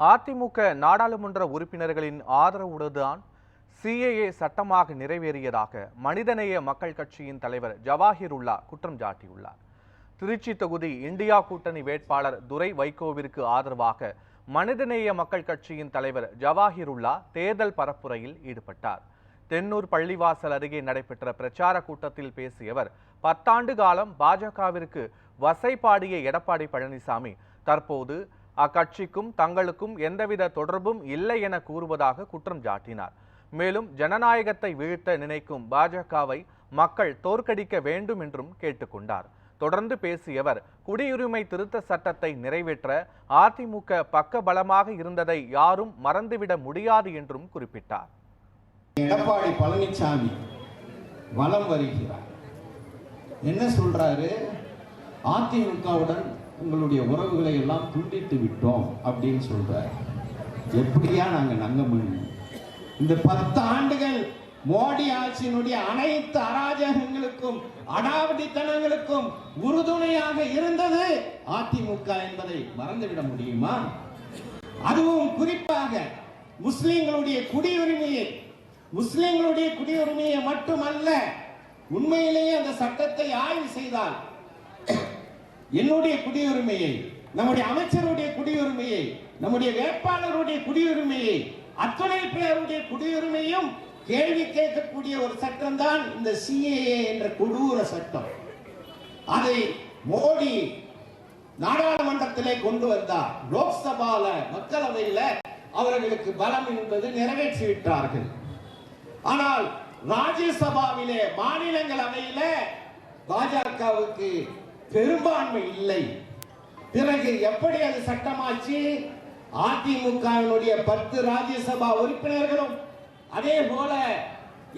அதிமுக நாடாளுமன்ற உறுப்பினர்களின் ஆதரவுடன் சிஏஏ சட்டமாக நிறைவேறியதாக மனிதநேய மக்கள் கட்சியின் தலைவர் ஜவாஹிருல்லா குற்றம் சாட்டியுள்ளார். திருச்சி தொகுதி இந்தியா கூட்டணி வேட்பாளர் துரை வைகோவிற்கு ஆதரவாக மனிதநேய மக்கள் கட்சியின் தலைவர் ஜவாஹிருல்லா தேர்தல் பரப்புரையில் ஈடுபட்டார். தென்னூர் பள்ளிவாசல் அருகே நடைபெற்ற பிரச்சார கூட்டத்தில் பேசிய அவர் 10 ஆண்டு காலம் பாஜகவிற்கு வசைபாடிய எடப்பாடி பழனிசாமி தற்போது அக்கட்சிக்கும் தங்களுக்கும் எந்தவித தொடர்பும் இல்லை என கூறுவதாக குற்றம் சாட்டினார். மேலும் ஜனநாயகத்தை வீழ்த்த நினைக்கும் பாஜகவை மக்கள் தோற்கடிக்க வேண்டும் என்றும் கேட்டுக்கொண்டார். தொடர்ந்து பேசிய அவர் குடியுரிமை திருத்த சட்டத்தை நிறைவேற்ற அதிமுக பக்கபலமாக இருந்ததை யாரும் மறந்துவிட முடியாது என்றும் குறிப்பிட்டார். எடப்பாடி பழனிசாமி வலம் வருகிறார். என்ன சொல்றாரு? அதிமுகவுடன் உங்களுடைய உறவுகளை எல்லாம் துண்டித்து விட்டோம் அப்படின்னு சொல்றாரு. எப்படியா நாங்க நம்ப முடியும்? இந்த 10 ஆண்டுகள் மோடி ஆட்சியினுடைய அனைத்து அராஜகங்களுக்கும் அடாவடித்தனங்களுக்கும் உறுதுணையாக இருந்தது அதிமுக என்பதை மறந்துவிட முடியுமா? அதுவும் குறிப்பாக முஸ்லிம்களுடைய குடியுரிமையை மட்டுமல்ல, உண்மையிலேயே அந்த சட்டத்தை ஆய்வு செய்தால் என்னுடைய குடியுரிமையை, நம்முடைய அமைச்சருடைய குடியுரிமையை, நம்முடைய வேட்பாளருடைய குடியுரிமையை, அத்தனை பேருடைய குடியுரிமையும் கேள்வி கேட்கக்கூடிய ஒரு சட்டம் தான் இந்த சிஏஏ என்ற கொடூர சட்டம். அதை மோடி நாடாளுமன்றத்திலே கொண்டு வந்தார். லோக்சபால மக்களவையில் அவர்களுக்கு பலம் என்பது நிறைவேற்றிவிட்டார்கள். ஆனால் ராஜ்யசபாவிலே மாநிலங்களவையில பாஜகவுக்கு பெரும்பான்மை இல்லை. பிறகு எப்படி அது சட்டமாச்சு? அதிமுகவினுடைய 10 ராஜ்யசபா உறுப்பினர்களும் அதே போல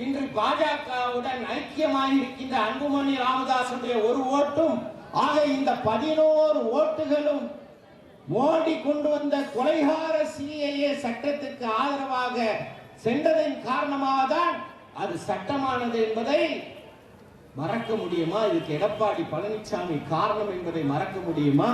இன்று பாஜகவுடன் ஐக்கியமாக இருக்கின்ற அன்புமணி ராமதாசுடைய ஒரு ஓட்டும் ஆக இந்த 11 ஓட்டுகளும் மோடி கொண்டு வந்த கொலைகார சிஏஏ சட்டத்துக்கு ஆதரவாக சென்றதன் காரணமாக தான் அது சட்டமானது என்பதை மறக்க முடியுமா? இதுக்கு எடப்பாடி பழனிசாமி காரணம் என்பதை மறக்க முடியுமா?